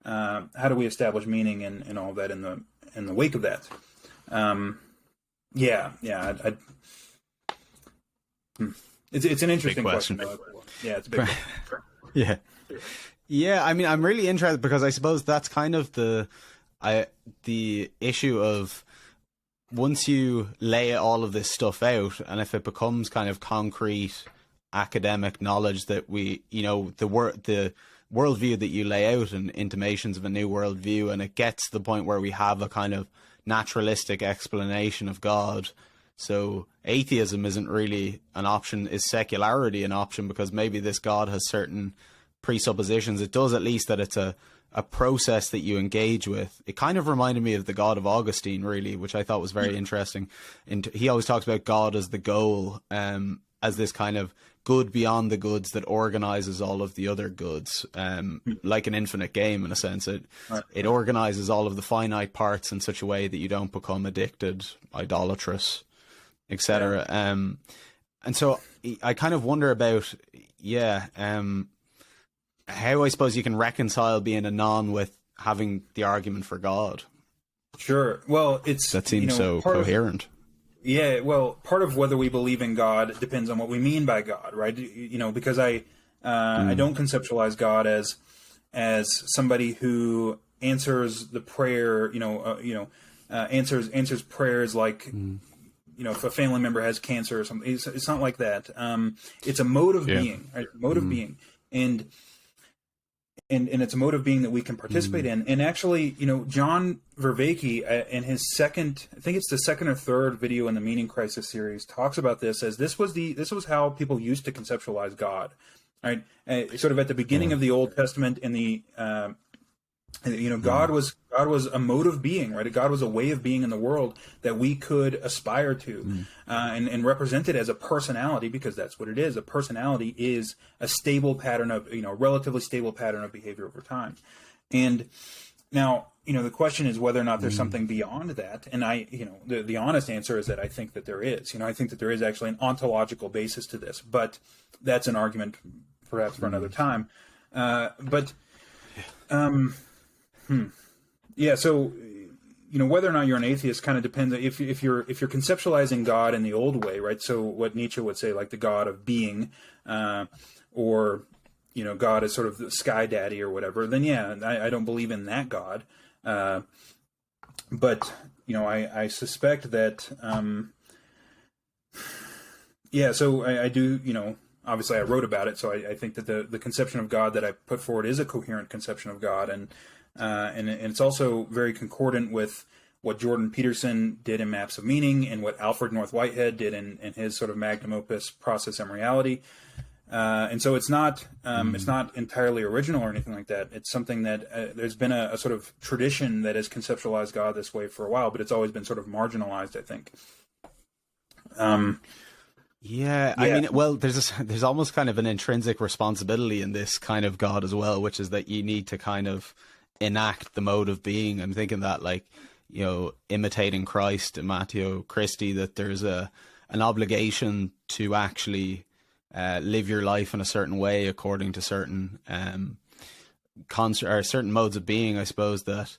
how do we establish meaning and all that in the wake of that? It's an interesting question. Yeah, it's a big question. Yeah. Yeah, I mean, I'm really interested because I suppose that's kind of the issue of once you lay all of this stuff out, and if it becomes kind of concrete academic knowledge that we, the worldview that you lay out and Intimations of a New Worldview, and it gets to the point where we have a kind of naturalistic explanation of God. So atheism isn't really an option. Is secularity an option because maybe this God has certain presuppositions? It does, at least, that it's a process that you engage with. It kind of reminded me of the God of Augustine, really, which I thought was very interesting. And he always talks about God as the goal, as this kind of good beyond the goods that organizes all of the other goods, like an infinite game in a sense. It organizes all of the finite parts in such a way that you don't become addicted, idolatrous, etc. And so I kind of wonder about, how I suppose you can reconcile being a non with having the argument for God. Sure. Well, that seems so coherent. Part of whether we believe in God depends on what we mean by God, right? Because I don't conceptualize God as somebody who answers the prayer, answers prayers like, if a family member has cancer or something. It's not like that. It's a mode of being, right? Mode of being, and it's a mode of being that we can participate in. And actually, John Vervaeke, in his second, I think it's the second or third video in the Meaning Crisis series, talks about this as this was how people used to conceptualize God, right? Sort of at the beginning of the Old Testament, in the God was a mode of being, right? God was a way of being in the world that we could aspire to, and represent it as a personality, because that's what it is. A personality is a stable pattern of, relatively stable pattern of behavior over time. And now, the question is whether or not there's something beyond that. And the honest answer is that I think that there is. I think that there is actually an ontological basis to this, but that's an argument perhaps for another time. Yeah, so whether or not you're an atheist kind of depends. If you're conceptualizing God in the old way, right? So what Nietzsche would say, like the God of being, or God is sort of the sky daddy or whatever, then I don't believe in that God. But I suspect that so I do, obviously I wrote about it, so I think that the conception of God that I put forward is a coherent conception of God, and it's also very concordant with what Jordan Peterson did in Maps of Meaning, and what Alfred North Whitehead did in his sort of magnum opus Process and Reality. And so it's not entirely original or anything like that. It's something that there's been a sort of tradition that has conceptualized God this way for a while, but it's always been sort of marginalized, I think. I mean, well, there's almost kind of an intrinsic responsibility in this kind of God as well, which is that you need to kind of enact the mode of being. I'm thinking that, like, imitating Christ, Matteo Christi, that there's an obligation to actually live your life in a certain way according to certain certain modes of being, I suppose, that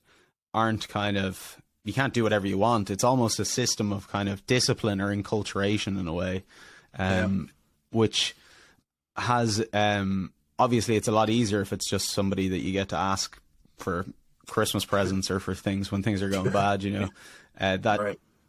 aren't kind of, you can't do whatever you want. It's almost a system of kind of discipline or enculturation in a way, which has, obviously it's a lot easier if it's just somebody that you get to ask for Christmas presents or for things when things are going bad,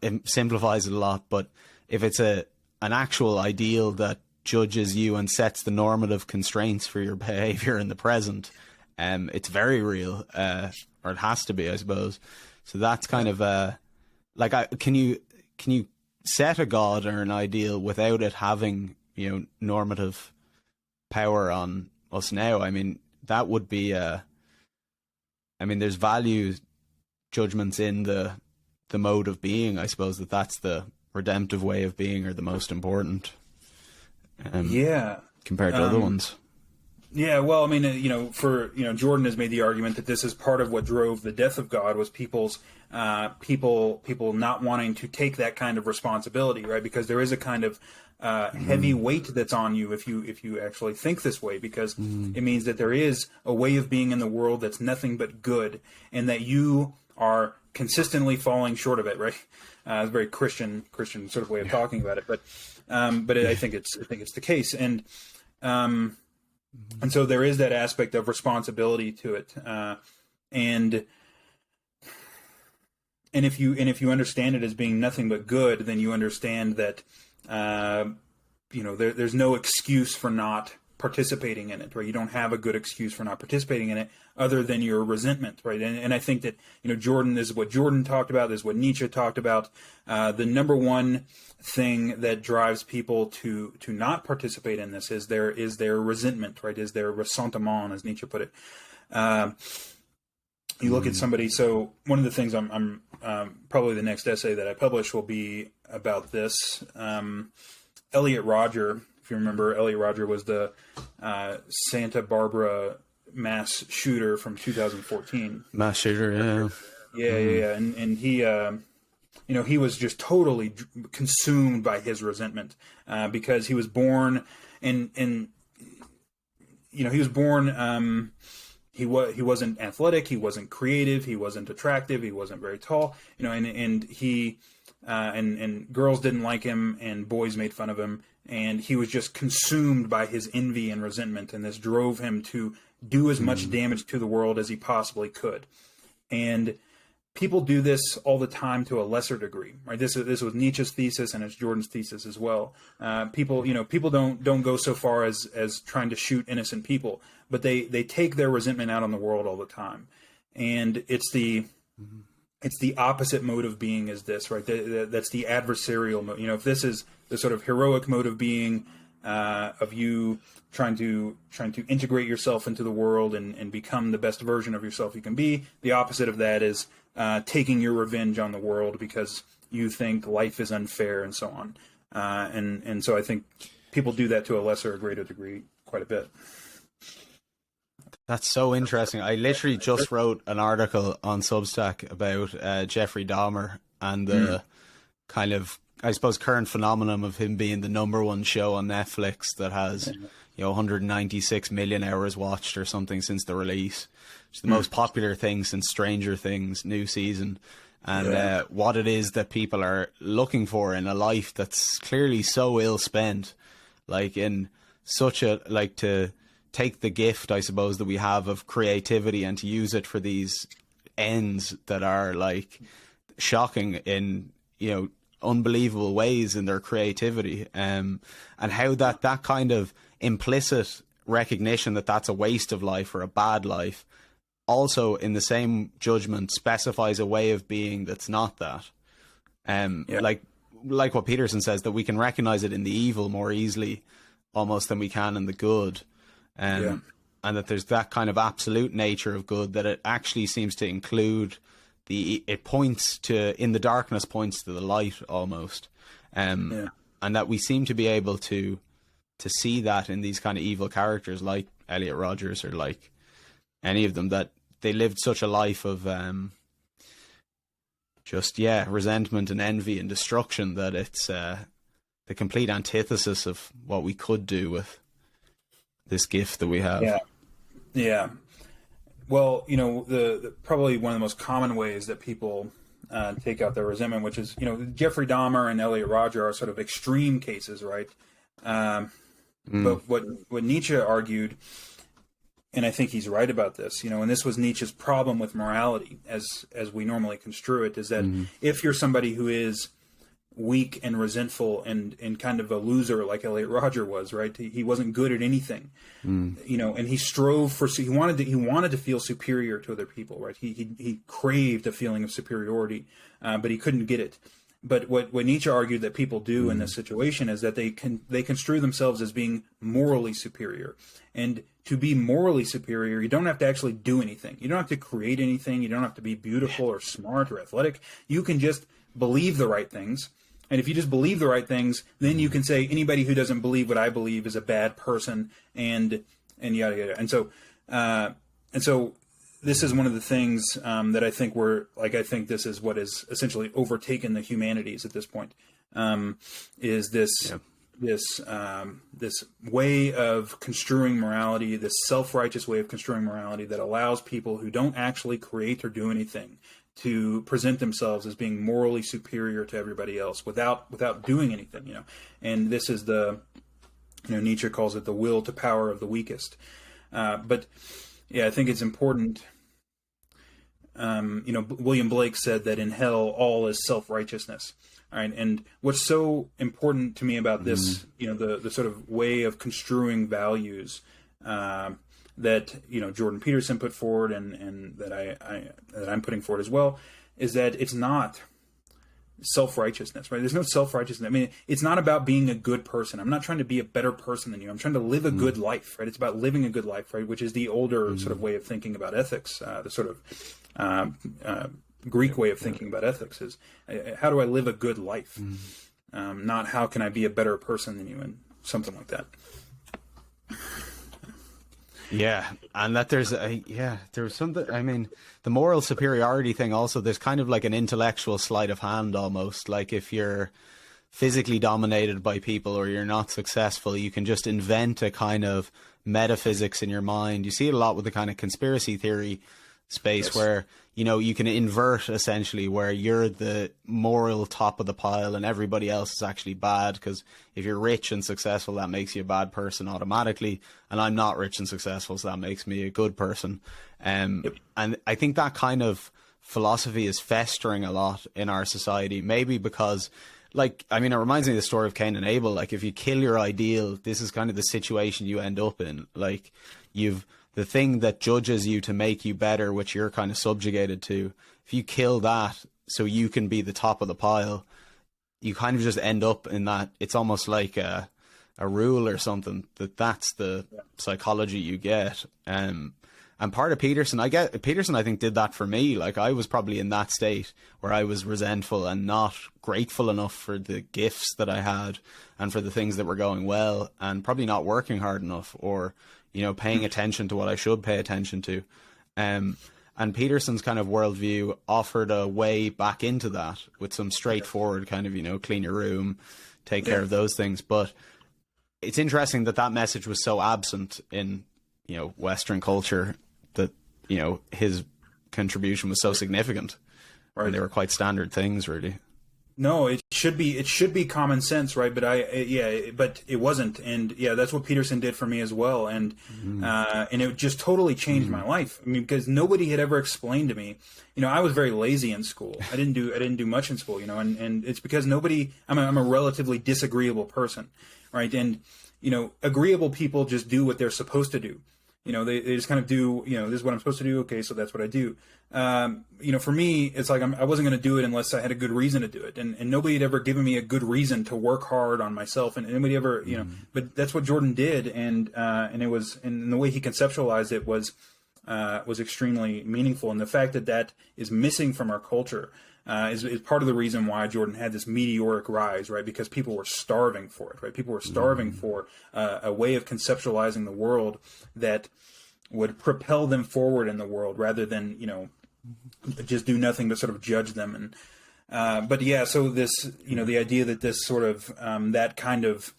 it simplifies it a lot. But if it's an actual ideal that judges you and sets the normative constraints for your behavior in the present, it's very real, or it has to be, I suppose. So that's kind of can you set a God or an ideal without it having normative power on us now? I mean, that would be there's value judgments in the mode of being. I suppose that's the redemptive way of being, or the most important. Compared to other ones. Yeah, well, I mean, Jordan has made the argument that this is part of what drove the death of God was people's people not wanting to take that kind of responsibility, right? Because there is a kind of heavy weight that's on you if you actually think this way, because it means that there is a way of being in the world that's nothing but good, and that you are consistently falling short of it, right? It's a very Christian sort of way of talking about it, but I think it's the case, and so there is that aspect of responsibility to it, and if you understand it as being nothing but good, then you understand that there's no excuse for not participating in it, right? You don't have a good excuse for not participating in it other than your resentment, right? And I think that Jordan, this is what Jordan talked about, this is what Nietzsche talked about. The number one thing that drives people to not participate in this is their resentment, right? Is their ressentiment, as Nietzsche put it. You look at somebody. So one of the things I'm probably the next essay that I publish will be about this. Elliot Rodger, if you remember, Elliot Rodger was the Santa Barbara mass shooter from 2014. Mass shooter, yeah. Yeah. And he, he was just totally consumed by his resentment because he was born and he was born. He wasn't athletic. He wasn't creative. He wasn't attractive. He wasn't very tall. And he and girls didn't like him, and boys made fun of him. And he was just consumed by his envy and resentment, and this drove him to do as much damage to the world as he possibly could. And people do this all the time to a lesser degree, right? This was Nietzsche's thesis, and it's Jordan's thesis as well. People don't go so far as trying to shoot innocent people, but they take their resentment out on the world all the time. And it's the opposite mode of being is this, right? That's the adversarial mode. If this is the sort of heroic mode of being, of you trying to integrate yourself into the world and become the best version of yourself you can be, the opposite of that is taking your revenge on the world because you think life is unfair and so on. And so I think people do that to a lesser or greater degree quite a bit. That's so interesting. I literally just wrote an article on Substack about Jeffrey Dahmer and the kind of, I suppose, current phenomenon of him being the number one show on Netflix that has 196 million hours watched or something since the release. It's the most popular thing since Stranger Things new season. And what it is that people are looking for in a life that's clearly so ill spent, like in such a, like to take the gift, I suppose, that we have of creativity and to use it for these ends that are like shocking in, unbelievable ways in their creativity. And how that kind of implicit recognition that that's a waste of life or a bad life also in the same judgment specifies a way of being that's not that. Like what Peterson says, that we can recognize it in the evil more easily almost than we can in the good. And that there's that kind of absolute nature of good that it actually seems to include it points to, in the darkness points to the light almost. And that we seem to be able to see that in these kind of evil characters like Elliot Rodgers or like any of them, that they lived such a life of resentment and envy and destruction that it's the complete antithesis of what we could do with this gift that we have. Yeah. Well, the probably one of the most common ways that people take out their resentment, which is, Jeffrey Dahmer and Elliot Rodger are sort of extreme cases, right? But what Nietzsche argued, and I think he's right about this, and this was Nietzsche's problem with morality, as we normally construe it, is that if you're somebody who is weak and resentful and kind of a loser like Elliot Rodger was, right? He wasn't good at anything, and he strove for, he wanted to feel superior to other people, right? He craved a feeling of superiority, but he couldn't get it. But what Nietzsche argued that people do in this situation is that they construe themselves as being morally superior. And to be morally superior, you don't have to actually do anything. You don't have to create anything. You don't have to be beautiful or smart or athletic. You can just believe the right things. And if you just believe the right things, then you can say anybody who doesn't believe what I believe is a bad person, and and yada yada. And so this is one of the things that I think I think this is what has essentially overtaken the humanities at this point, is this this way of construing morality, this self-righteous way of construing morality that allows people who don't actually create or do anything to present themselves as being morally superior to everybody else without doing anything, And this is Nietzsche calls it the will to power of the weakest. But yeah, I think it's important. William Blake said that in hell all is self-righteousness. All right, and what's so important to me about this, the sort of way of construing values that Jordan Peterson put forward, and that I'm putting forward as well, is that it's not self-righteousness, right? There's no self-righteousness. I mean, it's not about being a good person. I'm not trying to be a better person than you. I'm trying to live a good life, right? It's about living a good life, right? Which is the older sort of way of thinking about ethics, the sort of Greek way of thinking about ethics is how do I live a good life, not how can I be a better person than you, and something like that. Yeah, and that there's something. I mean, the moral superiority thing. Also, there's kind of like an intellectual sleight of hand, almost like if you're physically dominated by people or you're not successful, you can just invent a kind of metaphysics in your mind. You see it a lot with the kind of conspiracy theory space, where you can invert essentially where you're the moral top of the pile and everybody else is actually bad, because if you're rich and successful, that makes you a bad person automatically, and I'm not rich and successful, so that makes me a good person. And I think that kind of philosophy is festering a lot in our society, maybe because it reminds me of the story of Cain and Abel. Like, if you kill your ideal, this is kind of the situation you end up in. Like, the thing that judges you to make you better, which you're kind of subjugated to, if you kill that so you can be the top of the pile, you kind of just end up in that. It's almost like a rule or something, that's the psychology you get. And part of Peterson, I think did that for me. Like, I was probably in that state where I was resentful and not grateful enough for the gifts that I had and for the things that were going well, and probably not working hard enough, or paying attention to what I should pay attention to. And Peterson's kind of worldview offered a way back into that with some straightforward kind of, clean your room, take care of those things. But it's interesting that message was so absent in, Western culture, that, his contribution was so significant. Right. And they were quite standard things, really. No, it should be common sense, right? But but it wasn't, and that's what Peterson did for me as well, and it just totally changed my life. I mean, because nobody had ever explained to me. I was very lazy in school. I didn't do much in school, and it's because nobody. I'm a relatively disagreeable person, right? And agreeable people just do what they're supposed to do. They just kind of do, this is what I'm supposed to do. Okay, so that's what I do. For me, it's like I wasn't going to do it unless I had a good reason to do it. And nobody had ever given me a good reason to work hard on myself. And nobody ever, but that's what Jordan did. And it was, and the way he conceptualized it was extremely meaningful. And the fact that is missing from our culture is part of the reason why Jordan had this meteoric rise, right? Because people were starving for it, right? People were starving for a way of conceptualizing the world that would propel them forward in the world, rather than just do nothing but sort of judge them. And so this, the idea that this sort of that kind of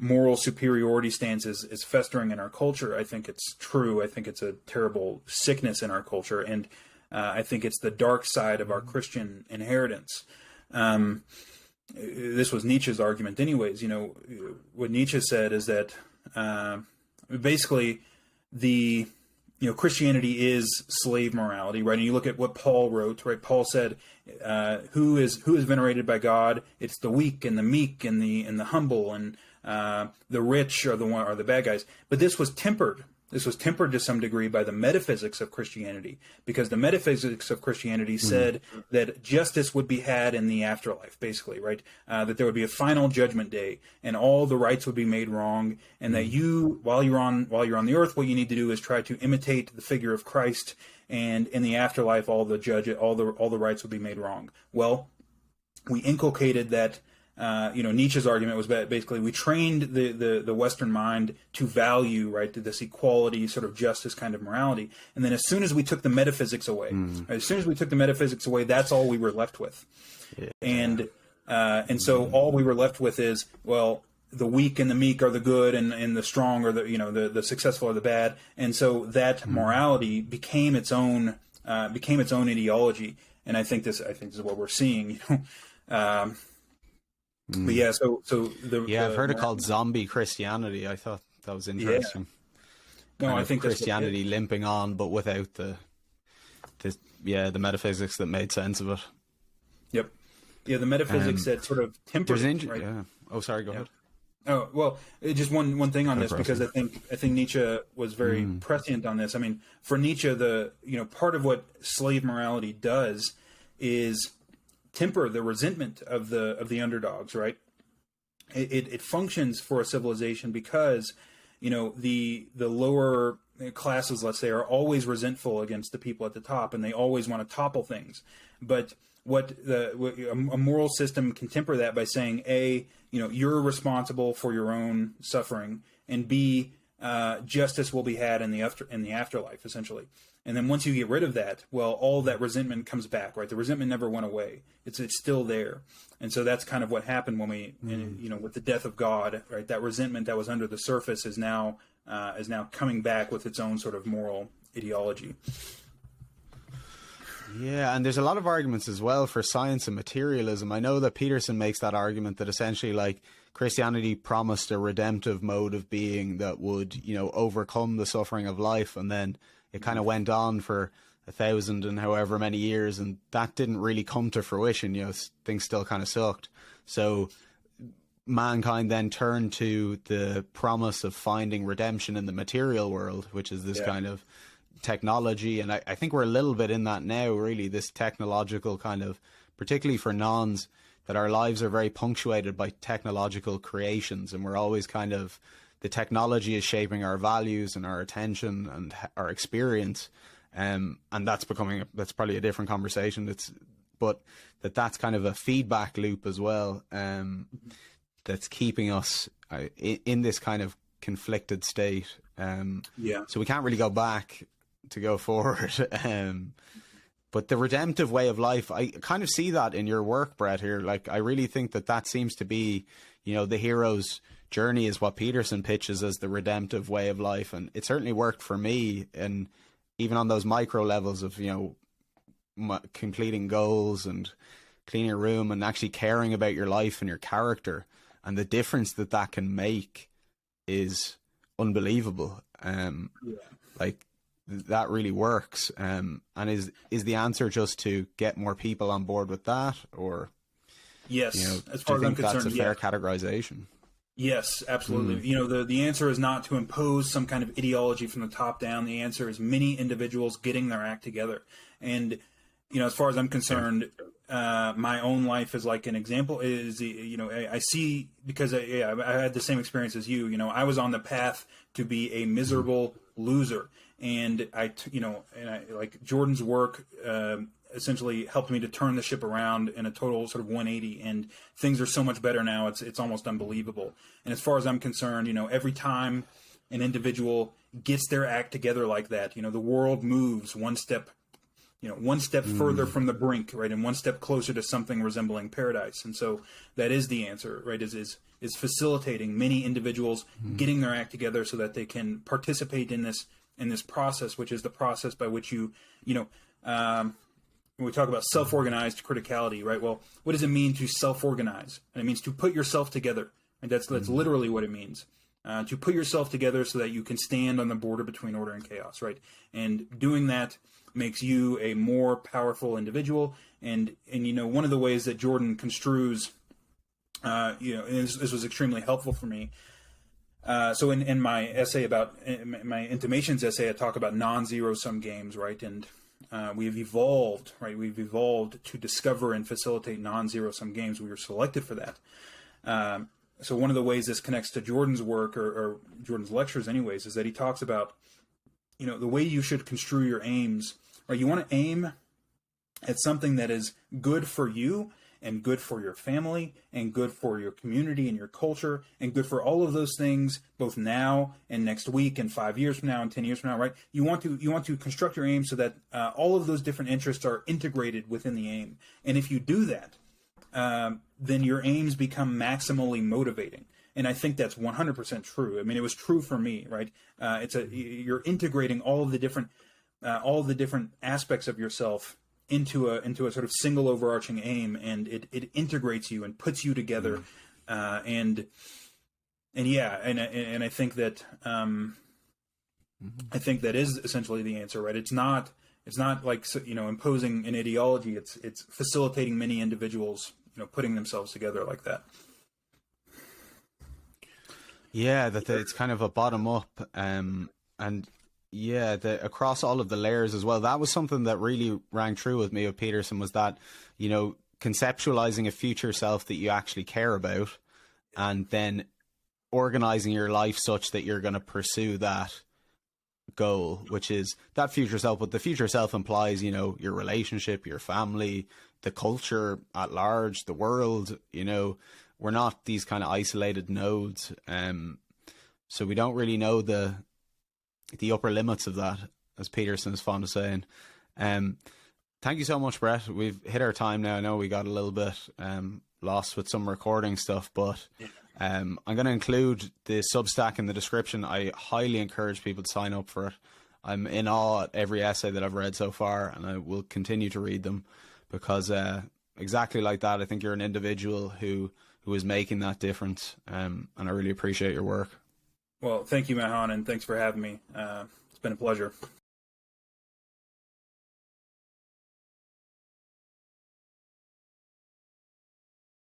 moral superiority stance is festering in our culture, I think it's true. I think it's a terrible sickness in our culture, and I think it's the dark side of our Christian inheritance. This was Nietzsche's argument anyways. What Nietzsche said is that basically Christianity is slave morality, right? And you look at what Paul wrote, right? Paul said, who is venerated by God? It's the weak and the meek and the humble, and the rich are the bad guys. But this was tempered. This was tempered to some degree by the metaphysics of Christianity, because the metaphysics of Christianity said that justice would be had in the afterlife, basically, right? That there would be a final judgment day, and all the rights would be made wrong, and that while you're on the earth, what you need to do is try to imitate the figure of Christ, and in the afterlife, all the rights would be made wrong. Well, we inculcated that Nietzsche's argument was that basically we trained the Western mind to value, right, to this equality, sort of justice kind of morality. And then as soon as we took the metaphysics away, that's all we were left with. Yeah. And so all we were left with is, well, the weak and the meek are the good, and the strong are the successful are the bad. And so that morality became its own ideology. And I think this is what we're seeing. But yeah, I've heard it called zombie Christianity. I thought that was interesting. Yeah. No, I think Christianity limping on, but without the metaphysics that made sense of it. Yep. Yeah, the metaphysics that sort of tempered it, right? Yeah. Oh, sorry. Go ahead. Oh well, just one thing on this, because I think Nietzsche was very prescient on this. I mean, for Nietzsche, part of what slave morality does is temper the resentment of the underdogs, right? It functions for a civilization because the lower classes, let's say, are always resentful against the people at the top, and they always want to topple things. But a moral system can temper that by saying, A, you're responsible for your own suffering, and B, justice will be had in the afterlife, essentially. And then once you get rid of that, well, all that resentment comes back, right? The resentment never went away; it's still there. And so that's kind of what happened when we, with the death of God, right? That resentment that was under the surface is now coming back with its own sort of moral ideology. Yeah, and there's a lot of arguments as well for science and materialism. I know that Peterson makes that argument that essentially, like, Christianity promised a redemptive mode of being that would, overcome the suffering of life, and then it kind of went on for 1,000 and however many years, and that didn't really come to fruition. Things still kind of sucked. So mankind then turned to the promise of finding redemption in the material world, which is this kind of technology. And I think we're a little bit in that now, really, this technological kind of, particularly for nons, that our lives are very punctuated by technological creations, and we're always kind of, the technology is shaping our values and our attention and our experience. And that's probably a different conversation. But that's kind of a feedback loop as well, that's keeping us in this kind of conflicted state. So we can't really go back to go forward. But the redemptive way of life, I kind of see that in your work, Brett, here. Like, I really think that seems to be, the hero's journey is what Peterson pitches as the redemptive way of life. And it certainly worked for me. And even on those micro levels of, completing goals and cleaning your room and actually caring about your life and your character, and the difference that can make is unbelievable. Like, that really works. And is the answer just to get more people on board with that, or yes, as far as I'm concerned, that's a fair categorization? Yes, absolutely. The answer is not to impose some kind of ideology from the top down. The answer is many individuals getting their act together. And as far as I'm concerned, my own life is like an example. I see, because I had the same experience as you. I was on the path to be a miserable loser. And like Jordan's work essentially helped me to turn the ship around in a total sort of 180, and things are so much better now. It's almost unbelievable. And as far as I'm concerned, every time an individual gets their act together like that, the world moves one step further from the brink, right, and one step closer to something resembling paradise. And so that is the answer, right? Is facilitating many individuals getting their act together so that they can participate in this process, which is the process by which when we talk about self-organized criticality, right? Well, what does it mean to self-organize? And it means to put yourself together. And that's literally what it means. To put yourself together so that you can stand on the border between order and chaos, right? And doing that makes you a more powerful individual. And one of the ways that Jordan construes, and this was extremely helpful for me. So in my essay my Intimations essay, I talk about non-zero-sum games, right? And we've evolved, right? We've evolved to discover and facilitate non-zero-sum games. We were selected for that. So one of the ways this connects to Jordan's work, or Jordan's lectures anyways, is that he talks about, the way you should construe your aims, right? You want to aim at something that is good for you and good for your family and good for your community and your culture and good for all of those things, both now and next week and 5 years from now and 10 years from now, right? You want to construct your aim so that all of those different interests are integrated within the aim. And if you do that, then your aims become maximally motivating. And I think that's 100% true. I mean, it was true for me, right? You're integrating all of the different aspects of yourself into a sort of single overarching aim, and it integrates you and puts you together. And I think that I think that is essentially the answer, right? It's not like, imposing an ideology. It's facilitating many individuals, putting themselves together like that. Yeah, that it's kind of a bottom up, and yeah, across all of the layers as well. That was something that really rang true with me with Peterson, was that, conceptualizing a future self that you actually care about, and then organizing your life such that you're going to pursue that goal, which is that future self. But the future self implies, your relationship, your family, the culture at large, the world. We're not these kind of isolated nodes, so we don't really know the upper limits of that, as Peterson is fond of saying. Thank you so much, Brett. We've hit our time now. I know we got a little bit lost with some recording stuff, but I'm going to include the Substack in the description. I highly encourage people to sign up for it. I'm in awe at every essay that I've read so far, and I will continue to read them, because exactly like that, I think you're an individual who is making that difference, and I really appreciate your work. Well, thank you, Mahan, and thanks for having me. It's been a pleasure.